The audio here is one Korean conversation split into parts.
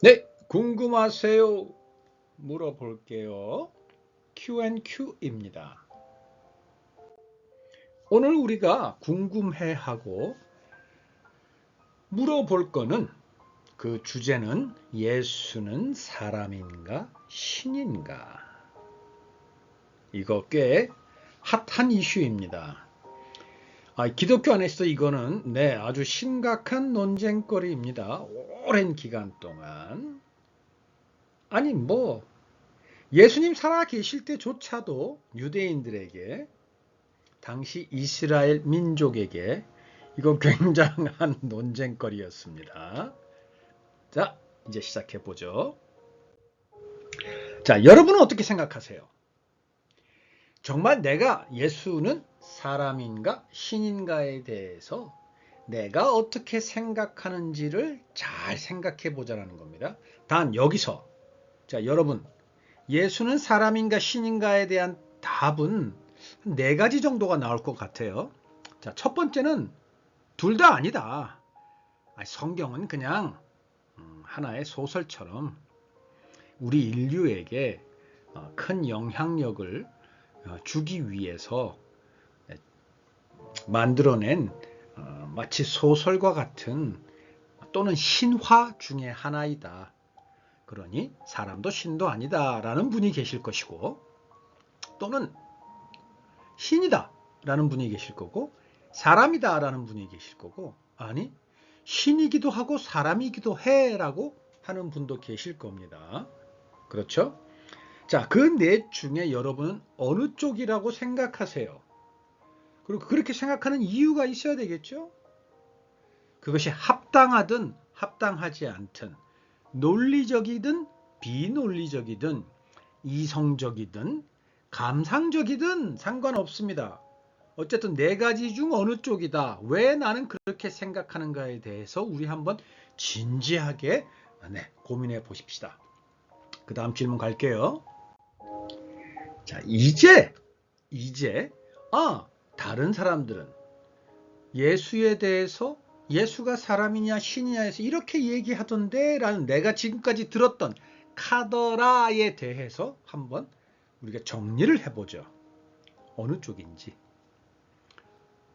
네, 궁금하세요? 물어볼게요. Q&Q입니다. 오늘 우리가 궁금해하고 물어볼 거는 그 주제는 예수는 사람인가 신인가? 이거 꽤 핫한 이슈입니다. 기독교 안에서 이거는 아주 심각한 논쟁거리입니다. 오랜 기간 동안. 아니 예수님 살아 계실 때조차도 유대인들에게 당시 이스라엘 민족에게 이거 굉장한 논쟁거리였습니다. 자, 이제 시작해 보죠. 자, 여러분은 어떻게 생각하세요? 정말 내가 예수는 사람인가 신인가에 대해서 내가 어떻게 생각하는지를 잘 생각해 보자는 겁니다. 단 여기서 자, 여러분 예수는 사람인가 신인가에 대한 답은 네 가지 정도가 나올 것 같아요. 자, 첫 번째는 둘 다 아니다. 성경은 그냥 하나의 소설처럼 우리 인류에게 큰 영향력을 주기 위해서 만들어낸 마치 소설과 같은 또는 신화 중의 하나이다. 그러니 사람도 신도 아니다라는 분이 계실 것이고 또는 신이다 라는 분이 계실 거고 사람이다 라는 분이 계실 거고 아니 신이기도 하고 사람이기도 해 라고 하는 분도 계실 겁니다. 그렇죠? 자, 그 넷 중에 여러분은 어느 쪽이라고 생각하세요? 그리고 그렇게 생각하는 이유가 있어야 되겠죠? 그것이 합당하든 합당하지 않든 논리적이든 비논리적이든 이성적이든 감상적이든 상관없습니다. 어쨌든 네 가지 중 어느 쪽이다. 왜 나는 그렇게 생각하는가에 대해서 우리 한번 진지하게 고민해 보십시다. 그 다음 질문 갈게요. 자, 이제 다른 사람들은 예수에 대해서 예수가 사람이냐 신이냐에서 이렇게 얘기하던데 라는 내가 지금까지 들었던 카더라에 대해서 한번 우리가 정리를 해보죠. 어느 쪽인지.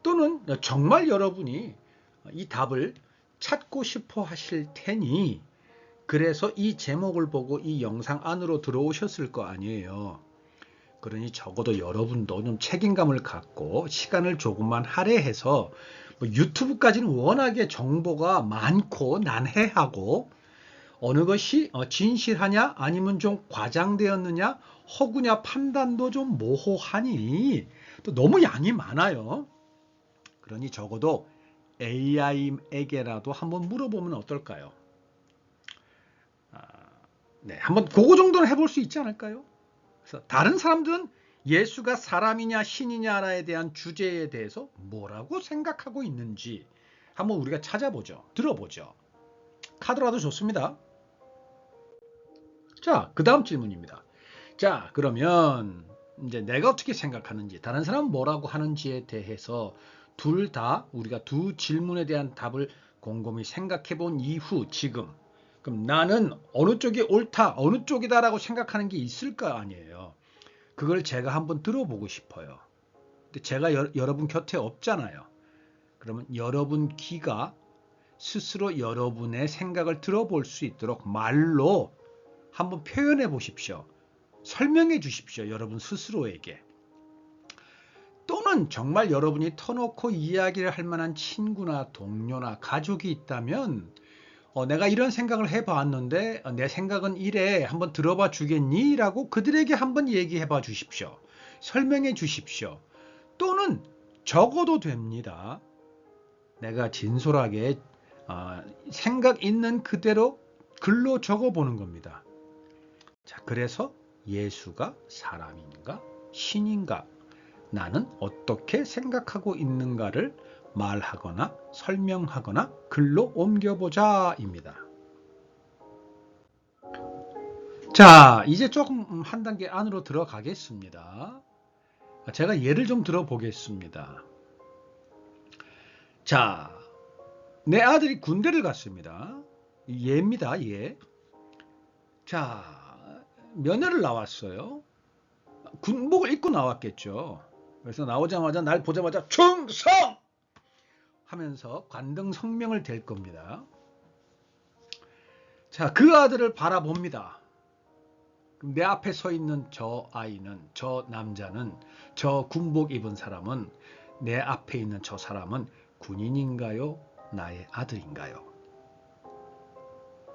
또는 정말 여러분이 이 답을 찾고 싶어 하실 테니 그래서 이 제목을 보고 이 영상 안으로 들어오셨을 거 아니에요. 그러니 적어도 여러분도 좀 책임감을 갖고 시간을 조금만 할애해서 유튜브까지는 워낙에 정보가 많고 난해하고 어느 것이 진실하냐 아니면 좀 과장되었느냐 허구냐 판단도 좀 모호하니 또 너무 양이 많아요. 그러니 적어도 AI에게라도 한번 물어보면 어떨까요? 네, 한번 그거 정도는 해볼 수 있지 않을까요? 그래서 다른 사람들은 예수가 사람이냐 신이냐에 대한 주제에 대해서 뭐라고 생각하고 있는지 한번 우리가 찾아보죠. 들어보죠. 카드라도 좋습니다. 자, 그 다음 질문입니다. 자, 그러면 이제 내가 어떻게 생각하는지, 다른 사람은 뭐라고 하는지에 대해서 둘 다 우리가 두 질문에 대한 답을 곰곰이 생각해 본 이후 지금 그럼 나는 어느 쪽이 옳다, 어느 쪽이다라고 생각하는 게 있을 거 아니에요. 그걸 제가 한번 들어보고 싶어요. 근데 제가 여러분 곁에 없잖아요. 그러면 여러분 귀가 스스로 여러분의 생각을 들어볼 수 있도록 말로 한번 표현해 보십시오. 설명해 주십시오. 여러분 스스로에게. 또는 정말 여러분이 터놓고 이야기를 할 만한 친구나 동료나 가족이 있다면 내가 이런 생각을 해봤는데 내 생각은 이래 한번 들어봐 주겠니? 라고 그들에게 한번 얘기해 봐 주십시오. 설명해 주십시오. 또는 적어도 됩니다. 내가 진솔하게 생각 있는 그대로 글로 적어보는 겁니다. 자, 그래서 예수가 사람인가 신인가 나는 어떻게 생각하고 있는가를 말하거나 설명하거나 글로 옮겨보자입니다. 자, 이제 조금 한 단계 안으로 들어가겠습니다. 제가 예를 좀 들어보겠습니다. 자, 내 아들이 군대를 갔습니다. 예입니다, 예. 자, 면회를 나왔어요. 군복을 입고 나왔겠죠. 그래서 나오자마자 날 보자마자 충성! 하면서 관등 성명을 댈 겁니다. 자, 그 아들을 바라봅니다. 내 앞에 서 있는 저 아이는, 저 남자는, 저 군복 입은 사람은, 내 앞에 있는 저 사람은 군인인가요? 나의 아들인가요?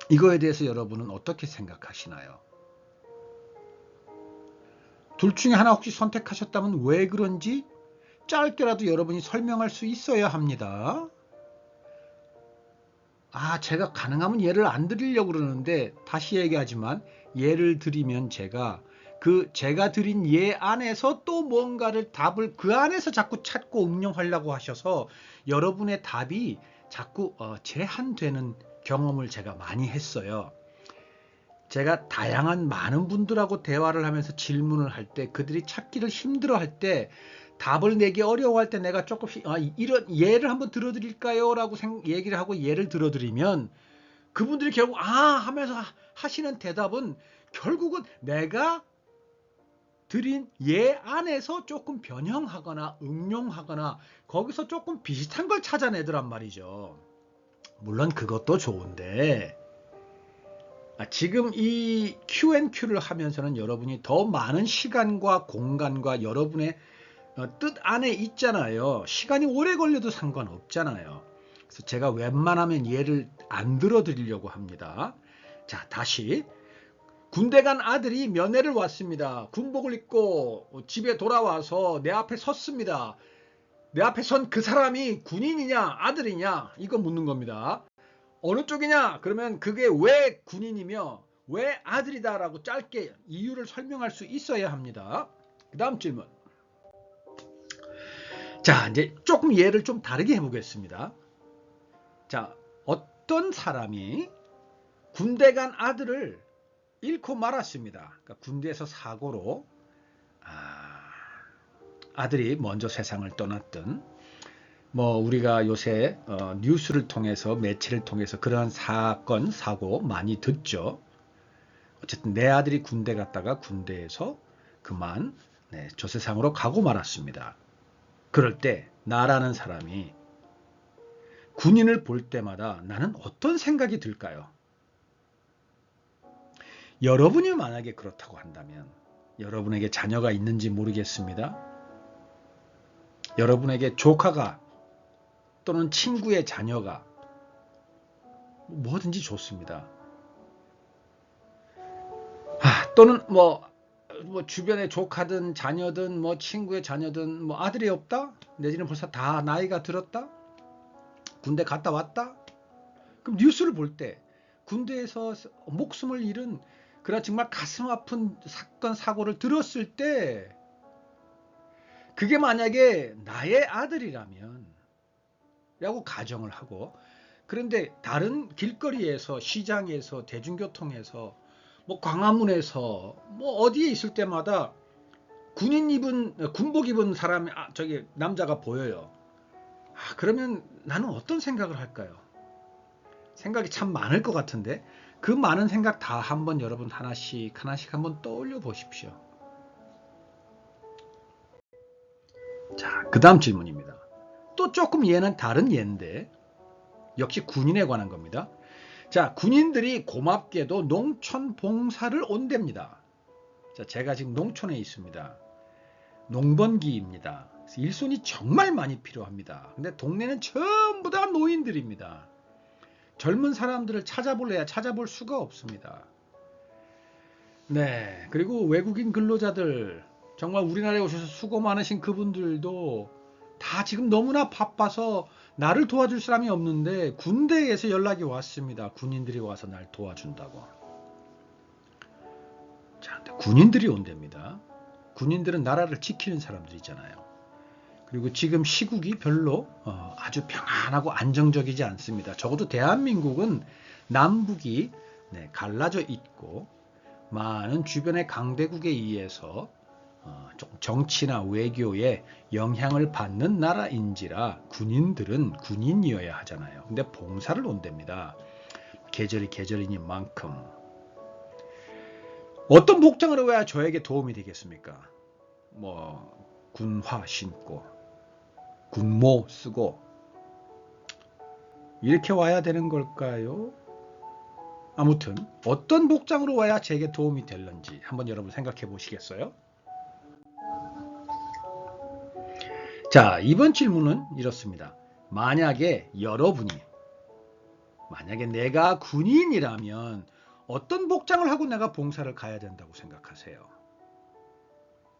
이거에 대해서 여러분은 어떻게 생각하시나요? 둘 중에 하나 혹시 선택하셨다면 왜 그런지 짧게라도 여러분이 설명할 수 있어야 합니다. 제가 가능하면 예를 안 드리려고 그러는데 다시 얘기하지만 예를 드리면 제가 드린 예 안에서 또 뭔가를 답을 그 안에서 자꾸 찾고 응용하려고 하셔서 여러분의 답이 자꾸 제한되는 경험을 제가 많이 했어요. 제가 다양한 많은 분들하고 대화를 하면서 질문을 할 때 그들이 찾기를 힘들어할 때 답을 내기 어려워할 때 내가 조금 이런 예를 한번 들어드릴까요? 라고 얘기를 하고 예를 들어드리면 그분들이 결국 하면서 하시는 대답은 결국은 내가 드린 예 안에서 조금 변형하거나 응용하거나 거기서 조금 비슷한 걸 찾아내더란 말이죠. 물론 그것도 좋은데 지금 이 Q&Q를 하면서는 여러분이 더 많은 시간과 공간과 여러분의 뜻 안에 있잖아요. 시간이 오래 걸려도 상관없잖아요. 그래서 제가 웬만하면 예를 안 들어드리려고 합니다. 자, 다시 군대 간 아들이 면회를 왔습니다. 군복을 입고 집에 돌아와서 내 앞에 섰습니다. 내 앞에 선 그 사람이 군인이냐 아들이냐 이거 묻는 겁니다. 어느 쪽이냐? 그러면 그게 왜 군인이며 왜 아들이다라고 짧게 이유를 설명할 수 있어야 합니다. 그 다음 질문. 자, 이제 조금 예를 좀 다르게 해보겠습니다. 자, 어떤 사람이 군대 간 아들을 잃고 말았습니다. 그러니까 군대에서 사고로 아들이 먼저 세상을 떠났던 우리가 요새 뉴스를 통해서 매체를 통해서 그러한 사건 사고 많이 듣죠. 어쨌든 내 아들이 군대 갔다가 군대에서 그만 저 세상으로 가고 말았습니다. 그럴 때 나라는 사람이 군인을 볼 때마다 나는 어떤 생각이 들까요? 여러분이 만약에 그렇다고 한다면 여러분에게 자녀가 있는지 모르겠습니다. 여러분에게 조카가 또는 친구의 자녀가 뭐든지 좋습니다. 또는 주변에 조카든 자녀든 친구의 자녀든 아들이 없다? 내지는 벌써 다 나이가 들었다? 군대 갔다 왔다? 그럼 뉴스를 볼 때 군대에서 목숨을 잃은 그런 정말 가슴 아픈 사건 사고를 들었을 때 그게 만약에 나의 아들이라면 라고 가정을 하고 그런데 다른 길거리에서 시장에서 대중교통에서 광화문에서 어디에 있을 때마다 군복 입은 사람이 저기 남자가 보여요. 그러면 나는 어떤 생각을 할까요? 생각이 참 많을 것 같은데 그 많은 생각 다 한번 여러분 하나씩 한번 떠올려 보십시오. 자, 그 다음 질문입니다. 또 조금 얘는 다른 예인데 역시 군인에 관한 겁니다. 자, 군인들이 고맙게도 농촌 봉사를 온답니다. 자, 제가 지금 농촌에 있습니다. 농번기입니다. 일손이 정말 많이 필요합니다. 근데 동네는 전부 다 노인들입니다. 젊은 사람들을 찾아볼래야 찾아볼 수가 없습니다. 네, 그리고 외국인 근로자들 정말 우리나라에 오셔서 수고 많으신 그분들도 다 지금 너무나 바빠서 나를 도와줄 사람이 없는데 군대에서 연락이 왔습니다. 군인들이 와서 날 도와준다고. 자, 근데 군인들이 온답니다. 군인들은 나라를 지키는 사람들이잖아요. 그리고 지금 시국이 별로 아주 평안하고 안정적이지 않습니다. 적어도 대한민국은 남북이 갈라져 있고 많은 주변의 강대국에 의해서 정치나 외교에 영향을 받는 나라인지라 군인들은 군인이어야 하잖아요. 근데 봉사를 온답니다. 계절이 계절이니만큼. 어떤 복장을 입어야 저에게 도움이 되겠습니까? 군화 신고, 군모 쓰고 이렇게 와야 되는 걸까요? 아무튼 어떤 복장으로 와야 제게 도움이 될는지 한번 여러분 생각해 보시겠어요? 자, 이번 질문은 이렇습니다. 만약에 내가 군인이라면 어떤 복장을 하고 내가 봉사를 가야 된다고 생각하세요?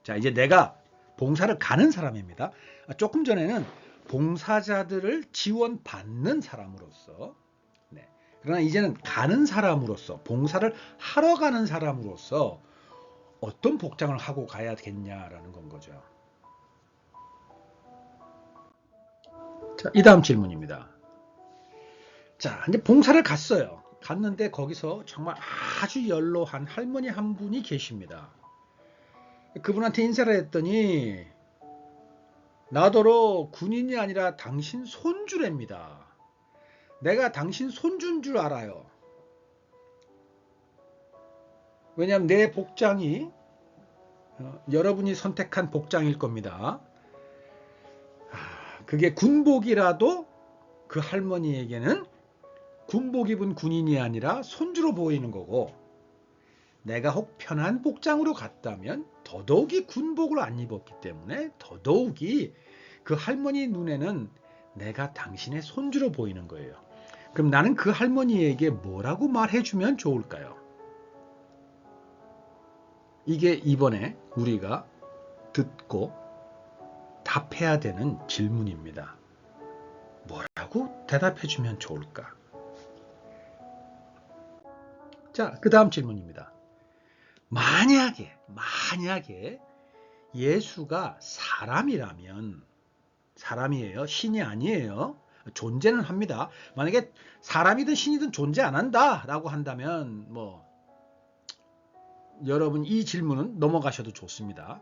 자, 이제 내가 봉사를 가는 사람입니다. 조금 전에는 봉사자들을 지원받는 사람으로서, 네. 그러나 이제는 가는 사람으로서, 봉사를 하러 가는 사람으로서 어떤 복장을 하고 가야겠냐라는 건 거죠. 자, 이 다음 질문입니다. 자, 이제 봉사를 갔어요. 갔는데 거기서 정말 아주 연로한 할머니 한 분이 계십니다. 그분한테 인사를 했더니 나더러 군인이 아니라 당신 손주랍니다. 내가 당신 손주인 줄 알아요. 왜냐하면 내 복장이 여러분이 선택한 복장일 겁니다. 그게 군복이라도 그 할머니에게는 군복 입은 군인이 아니라 손주로 보이는 거고, 내가 혹 편한 복장으로 갔다면 더더욱이 군복을 안 입었기 때문에 더더욱이 그 할머니 눈에는 내가 당신의 손주로 보이는 거예요. 그럼 나는 그 할머니에게 뭐라고 말해주면 좋을까요? 이게 이번에 우리가 듣고 답해야 되는 질문입니다. 뭐라고 대답해주면 좋을까? 자, 그 다음 질문입니다. 만약에 예수가 사람이에요. 신이 아니에요. 존재는 합니다. 만약에 사람이든 신이든 존재 안 한다라고 한다면 여러분 이 질문은 넘어가셔도 좋습니다.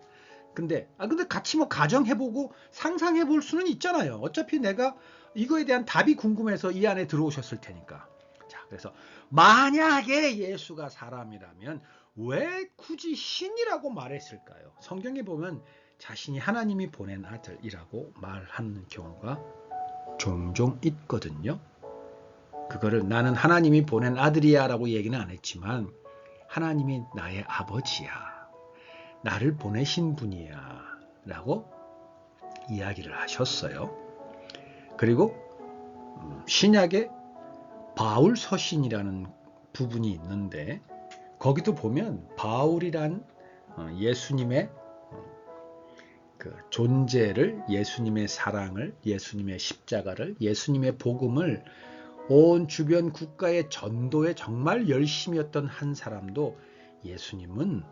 근데 같이 가정해보고 상상해볼 수는 있잖아요. 어차피 내가 이거에 대한 답이 궁금해서 이 안에 들어오셨을 테니까. 자, 그래서 만약에 예수가 사람이라면 왜 굳이 신이라고 말했을까요? 성경에 보면 자신이 하나님이 보낸 아들이라고 말하는 경우가 종종 있거든요. 그거를 나는 하나님이 보낸 아들이야 라고 얘기는 안 했지만 하나님이 나의 아버지야, 나를 보내신 분이야 라고 이야기를 하셨어요. 그리고 신약에 바울 서신이라는 부분이 있는데 거기도 보면 바울이란 예수님의 그 존재를, 예수님의 사랑을, 예수님의 십자가를, 예수님의 복음을 온 주변 국가의 전도에 정말 열심이었던 한 사람도 예수님은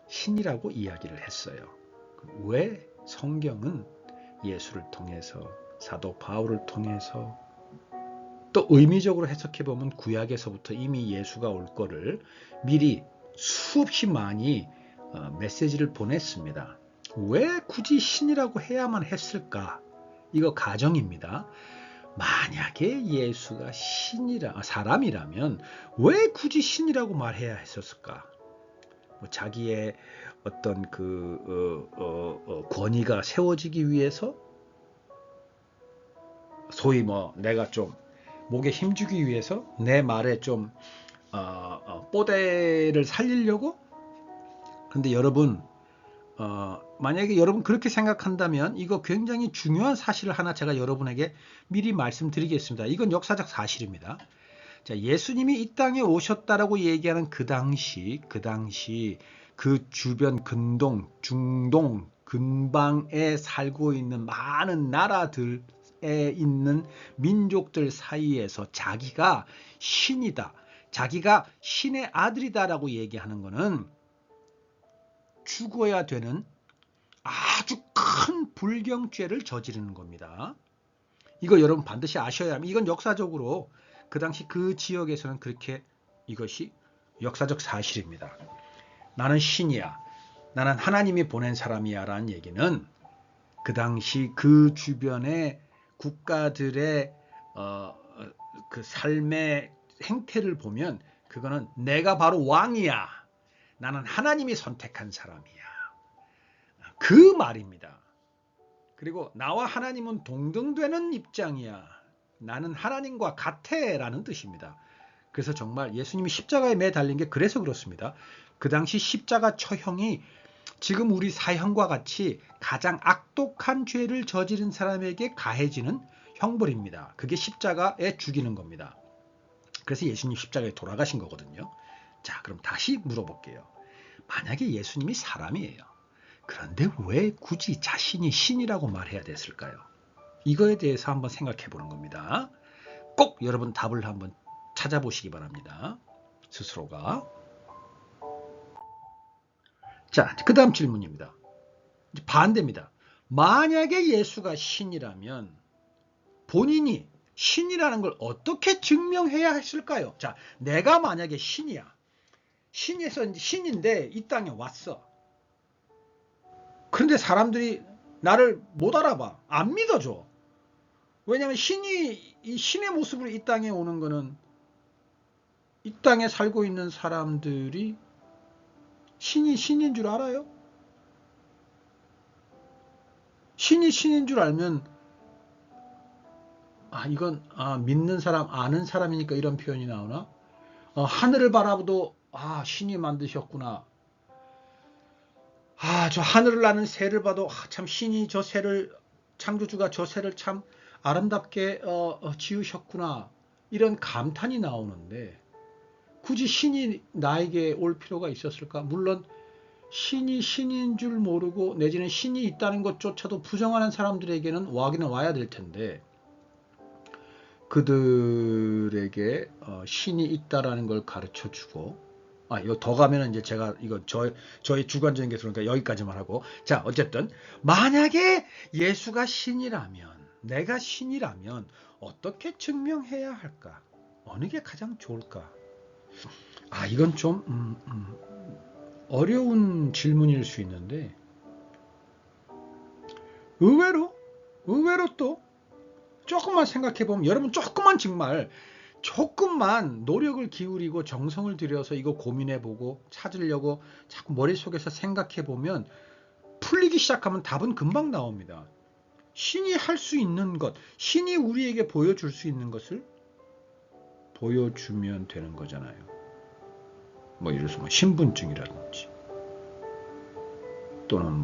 신이라고 이야기를 했어요. 왜 성경은 예수를 통해서, 사도 바울을 통해서, 또 의미적으로 해석해보면 구약에서부터 이미 예수가 올 거를 미리 수없이 많이 메시지를 보냈습니다. 왜 굳이 신이라고 해야만 했을까? 이거 가정입니다. 만약에 예수가 사람이라면 왜 굳이 신이라고 말해야 했었을까? 자기의 어떤 권위가 세워지기 위해서, 소위 내가 좀 목에 힘주기 위해서, 내 말에 좀 뽀대를 살리려고? 근데 여러분, 만약에 여러분 그렇게 생각한다면 이거 굉장히 중요한 사실을 하나 제가 여러분에게 미리 말씀드리겠습니다. 이건 역사적 사실입니다. 자, 예수님이 이 땅에 오셨다라고 얘기하는 그 당시 그 주변 근동, 중동, 근방에 살고 있는 많은 나라들에 있는 민족들 사이에서 자기가 신이다, 자기가 신의 아들이다라고 얘기하는 것은 죽어야 되는 아주 큰 불경죄를 저지르는 겁니다. 이거 여러분 반드시 아셔야 합니다. 이건 역사적으로 그 당시 그 지역에서는 그렇게 이것이 역사적 사실입니다. 나는 신이야, 나는 하나님이 보낸 사람이야 라는 얘기는 그 당시 그 주변의 국가들의 그 삶의 행태를 보면 그거는 내가 바로 왕이야. 나는 하나님이 선택한 사람이야. 그 말입니다. 그리고 나와 하나님은 동등되는 입장이야. 나는 하나님과 같아 라는 뜻입니다. 그래서 정말 예수님이 십자가에 매달린 게 그래서 그렇습니다. 그 당시 십자가 처형이 지금 우리 사형과 같이 가장 악독한 죄를 저지른 사람에게 가해지는 형벌입니다. 그게 십자가에 죽이는 겁니다. 그래서 예수님 십자가에 돌아가신 거거든요. 자, 그럼 다시 물어볼게요. 만약에 예수님이 사람이에요. 그런데 왜 굳이 자신이 신이라고 말해야 됐을까요? 이거에 대해서 한번 생각해 보는 겁니다. 꼭 여러분 답을 한번 찾아보시기 바랍니다. 스스로가. 자, 그 다음 질문입니다. 반대입니다. 만약에 예수가 신이라면 본인이 신이라는 걸 어떻게 증명해야 했을까요? 자, 내가 만약에 신이야. 신인데 이 땅에 왔어. 그런데 사람들이 나를 못 알아봐. 안 믿어줘. 왜냐하면 이 신의 모습으로 이 땅에 오는 거는 이 땅에 살고 있는 사람들이 신이 신인 줄 알아요? 신이 신인 줄 알면 이건 믿는 사람, 아는 사람이니까 이런 표현이 나오나? 하늘을 바라보도 신이 만드셨구나. 저 하늘을 나는 새를 봐도 참 신이 저 새를 창조주가 저 새를 참 아름답게 지으셨구나. 이런 감탄이 나오는데 굳이 신이 나에게 올 필요가 있었을까? 물론 신이 신인 줄 모르고 내지는 신이 있다는 것조차도 부정하는 사람들에게는 와기는 와야 될 텐데 그들에게 신이 있다라는 걸 가르쳐주고 이거 더 가면은 이제 제가 이거 저의 주관적인 게 그러니까 여기까지만 하고 자 어쨌든 만약에 예수가 신이라면 내가 신이라면 어떻게 증명해야 할까? 어느 게 가장 좋을까? 이건 좀 어려운 질문일 수 있는데 의외로 또 조금만 생각해 보면 여러분 조금만 노력을 기울이고 정성을 들여서 이거 고민해 보고 찾으려고 자꾸 머릿속에서 생각해 보면 풀리기 시작하면 답은 금방 나옵니다. 신이 할 수 있는 것, 신이 우리에게 보여줄 수 있는 것을 보여주면 되는 거잖아요. 예를 들어서 신분증이라든지 또는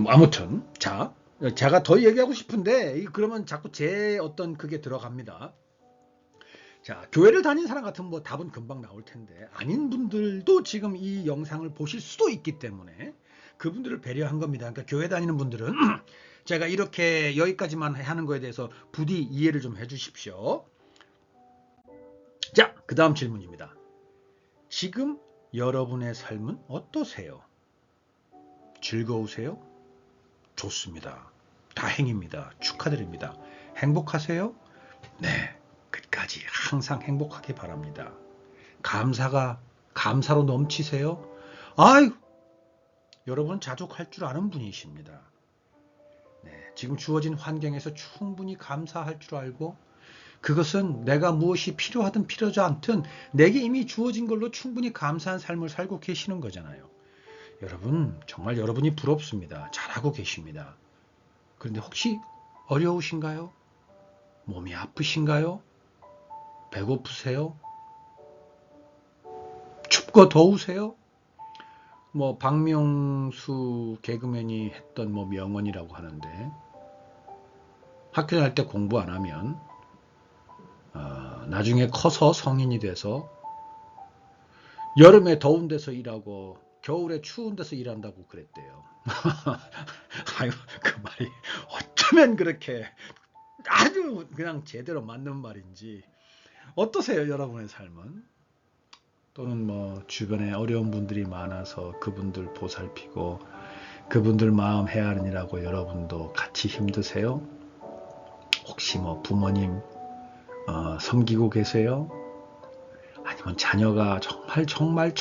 아무튼 자 제가 더 얘기하고 싶은데 그러면 자꾸 제 어떤 그게 들어갑니다. 자, 교회를 다니는 사람 같으면 답은 금방 나올 텐데 아닌 분들도 지금 이 영상을 보실 수도 있기 때문에 그분들을 배려한 겁니다. 그러니까 교회 다니는 분들은 제가 이렇게 여기까지만 하는 거에 대해서 부디 이해를 좀 해주십시오. 자, 그 다음 질문입니다. 지금 여러분의 삶은 어떠세요? 즐거우세요? 좋습니다. 다행입니다. 축하드립니다. 행복하세요? 네, 끝까지 항상 행복하게 바랍니다. 감사로 넘치세요? 여러분 자족할 줄 아는 분이십니다. 네, 지금 주어진 환경에서 충분히 감사할 줄 알고 그것은 내가 무엇이 필요하든 필요하지 않든 내게 이미 주어진 걸로 충분히 감사한 삶을 살고 계시는 거잖아요. 여러분 정말 여러분이 부럽습니다. 잘하고 계십니다. 그런데 혹시 어려우신가요? 몸이 아프신가요? 배고프세요? 춥고 더우세요? 박명수 개그맨이 했던 명언이라고 하는데 학교 다닐 때 공부 안 하면 나중에 커서 성인이 돼서 여름에 더운 데서 일하고 겨울에 추운 데서 일한다고 그랬대요. 그 말이 어쩌면 그렇게 아주 그냥 제대로 맞는 말인지 어떠세요, 여러분의 삶은? 또는 주변에 어려운 분들이 많아서 그분들 보살피고 그분들 마음 헤아리느라고 여러분도 같이 힘드세요? 혹시 부모님 섬기고 계세요? 아니면 자녀가 정말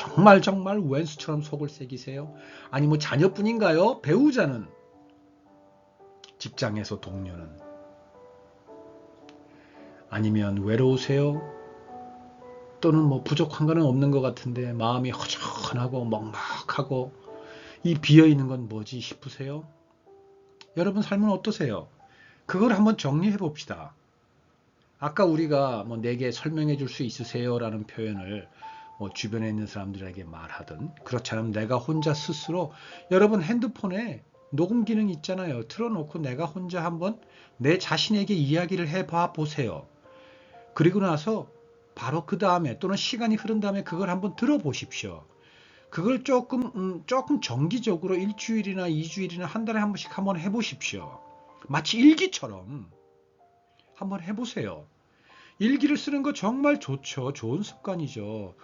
웬수처럼 속을 새기세요? 아니 자녀뿐인가요? 배우자는? 직장에서 동료는? 아니면 외로우세요? 또는 뭐 부족한 거는 없는 것 같은데 마음이 허전하고 먹먹하고 이 비어있는 건 뭐지 싶으세요? 여러분 삶은 어떠세요? 그걸 한번 정리해 봅시다. 아까 우리가 뭐 내게 설명해 줄 수 있으세요? 라는 표현을 뭐 주변에 있는 사람들에게 말하든 그렇지 않으면 내가 혼자 스스로 여러분 핸드폰에 녹음 기능 있잖아요. 틀어놓고 내가 혼자 한번 내 자신에게 이야기를 해봐 보세요. 그리고 나서 바로 그 다음에 또는 시간이 흐른 다음에 그걸 한번 들어보십시오. 그걸 조금 정기적으로 일주일이나 이주일이나 한 달에 한 번씩 한번 해보십시오. 마치 일기처럼 한번 해보세요. 일기를 쓰는 거 정말 좋죠. 좋은 습관이죠.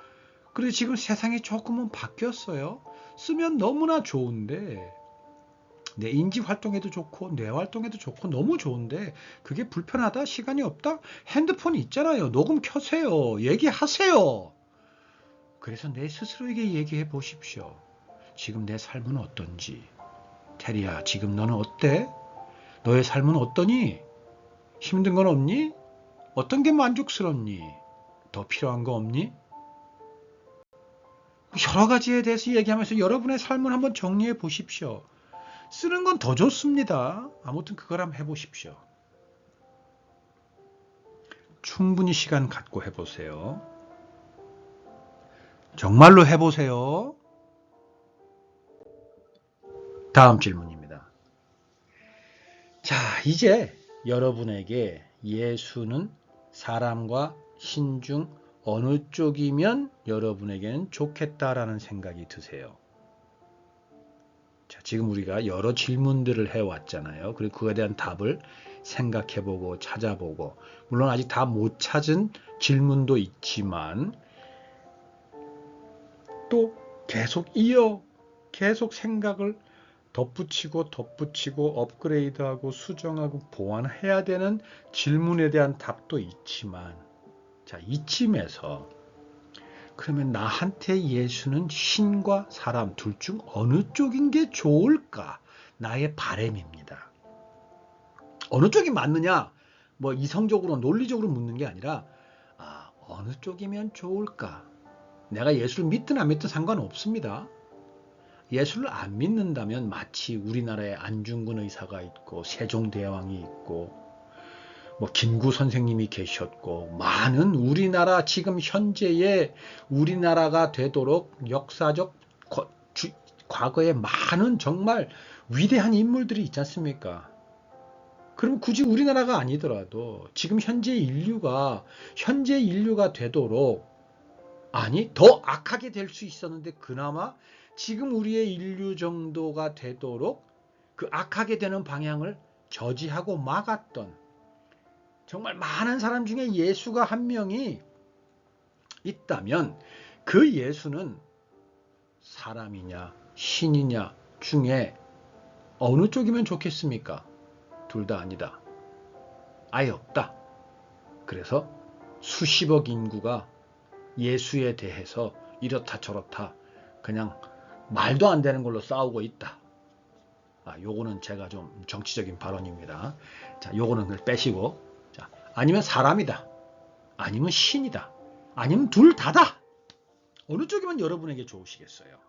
그런데 지금 세상이 조금은 바뀌었어요. 쓰면 너무나 좋은데 내 인지 활동에도 좋고 뇌 활동에도 좋고 너무 좋은데 그게 불편하다? 시간이 없다? 핸드폰이 있잖아요. 녹음 켜세요. 얘기하세요. 그래서 내 스스로에게 얘기해 보십시오. 지금 내 삶은 어떤지. 테리야, 지금 너는 어때? 너의 삶은 어떠니? 힘든 건 없니? 어떤 게 만족스럽니? 더 필요한 거 없니? 여러 가지에 대해서 얘기하면서 여러분의 삶을 한번 정리해 보십시오. 쓰는 건 더 좋습니다. 아무튼 그걸 한번 해보십시오. 충분히 시간 갖고 해보세요. 정말로 해보세요. 다음 질문입니다. 자, 이제 여러분에게 예수는 사람과 신 중 어느 쪽이면 여러분에게는 좋겠다라는 생각이 드세요. 자, 지금 우리가 여러 질문들을 해왔잖아요. 그리고 그거에 대한 답을 생각해보고 찾아보고 물론 아직 다 못 찾은 질문도 있지만 또 계속 생각을 덧붙이고 업그레이드하고 수정하고 보완해야 되는 질문에 대한 답도 있지만 자, 이쯤에서 그러면 나한테 예수는 신과 사람 둘 중 어느 쪽인 게 좋을까? 나의 바람입니다. 어느 쪽이 맞느냐? 뭐 이성적으로 논리적으로 묻는 게 아니라 어느 쪽이면 좋을까? 내가 예수를 믿든 안 믿든 상관없습니다. 예수를 안 믿는다면 마치 우리나라에 안중근 의사가 있고 세종대왕이 있고 뭐 김구 선생님이 계셨고 많은 우리나라 지금 현재의 우리나라가 되도록 역사적 과거에 많은 정말 위대한 인물들이 있지 않습니까? 그럼 굳이 우리나라가 아니더라도 지금 현재 인류가 되도록 아니 더 악하게 될 수 있었는데 그나마 지금 우리의 인류 정도가 되도록 그 악하게 되는 방향을 저지하고 막았던 정말 많은 사람 중에 예수가 한 명이 있다면 그 예수는 사람이냐 신이냐 중에 어느 쪽이면 좋겠습니까? 둘 다 아니다. 아예 없다. 그래서 수십억 인구가 예수에 대해서 이렇다 저렇다 그냥 말도 안 되는 걸로 싸우고 있다. 요거는 제가 좀 정치적인 발언입니다. 자, 요거는 빼시고 자, 아니면 사람이다. 아니면 신이다. 아니면 둘 다다. 어느 쪽이면 여러분에게 좋으시겠어요?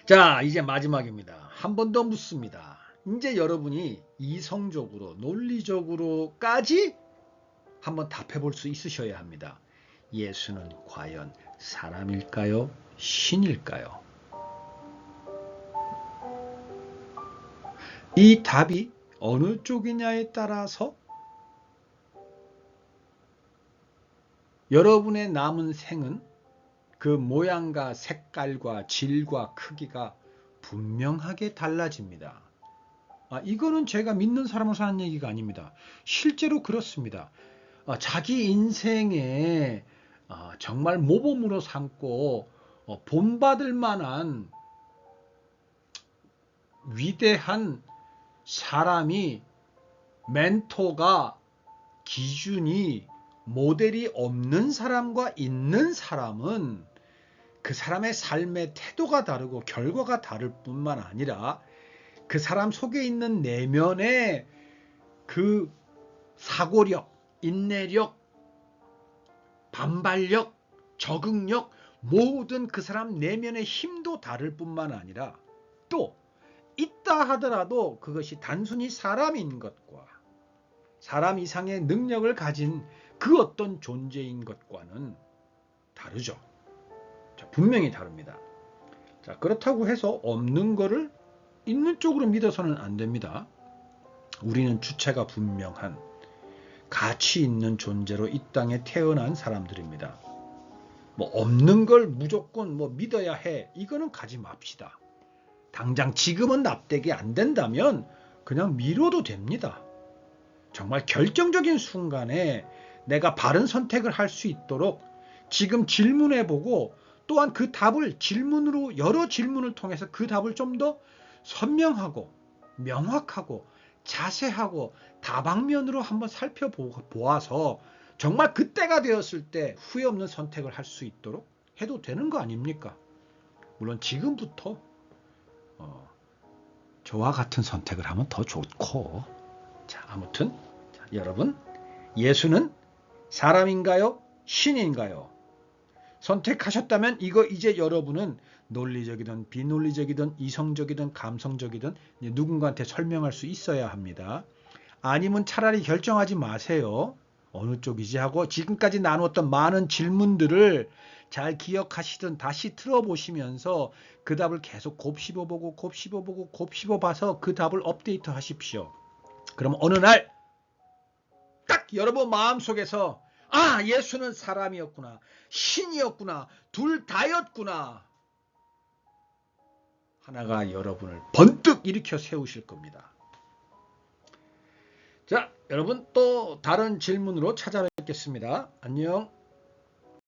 자, 이제 마지막입니다. 한 번 더 묻습니다. 이제 여러분이 이성적으로 논리적으로까지 한번 답해 볼 수 있으셔야 합니다. 예수는 과연 사람일까요? 신일까요? 이 답이 어느 쪽이냐에 따라서 여러분의 남은 생은 그 모양과 색깔과 질과 크기가 분명하게 달라집니다. 이거는 제가 믿는 사람으로서 하는 얘기가 아닙니다. 실제로 그렇습니다. 자기 인생에 정말 모범으로 삼고 본받을 만한 위대한 사람이 멘토가 기준이 모델이 없는 사람과 있는 사람은 그 사람의 삶의 태도가 다르고 결과가 다를 뿐만 아니라 그 사람 속에 있는 내면의 그 사고력, 인내력, 반발력, 적응력, 모든 그 사람 내면의 힘도 다를 뿐만 아니라 또 있다 하더라도 그것이 단순히 사람인 것과 사람 이상의 능력을 가진 그 어떤 존재인 것과는 다르죠. 자, 분명히 다릅니다. 자, 그렇다고 해서 없는 거를 있는 쪽으로 믿어서는 안 됩니다. 우리는 주체가 분명한 가치 있는 존재로 이 땅에 태어난 사람들입니다. 뭐 없는 걸 무조건 뭐 믿어야 해. 이거는 가지 맙시다. 당장 지금은 납득이 안 된다면 그냥 미뤄도 됩니다. 정말 결정적인 순간에 내가 바른 선택을 할 수 있도록 지금 질문해보고 또한 그 답을 질문으로 여러 질문을 통해서 그 답을 좀 더 선명하고 명확하고 자세하고 다방면으로 한번 살펴보아서 정말 그때가 되었을 때 후회 없는 선택을 할 수 있도록 해도 되는 거 아닙니까? 물론 지금부터 저와 같은 선택을 하면 더 좋고. 자, 아무튼 여러분, 예수는 사람인가요? 신인가요? 선택하셨다면 이거 이제 여러분은 논리적이든 비논리적이든 이성적이든 감성적이든 누군가한테 설명할 수 있어야 합니다. 아니면 차라리 결정하지 마세요. 어느 쪽이지 하고 지금까지 나누었던 많은 질문들을 잘 기억하시든 다시 틀어보시면서 그 답을 계속 곱씹어보고 곱씹어보고 곱씹어봐서 그 답을 업데이트 하십시오. 그럼 어느 날 딱 여러분 마음속에서 아, 예수는 사람이었구나, 신이었구나, 둘 다였구나, 하나가 여러분을 번뜩 일으켜 세우실 겁니다. 자, 여러분 또 다른 질문으로 찾아뵙겠습니다. 안녕.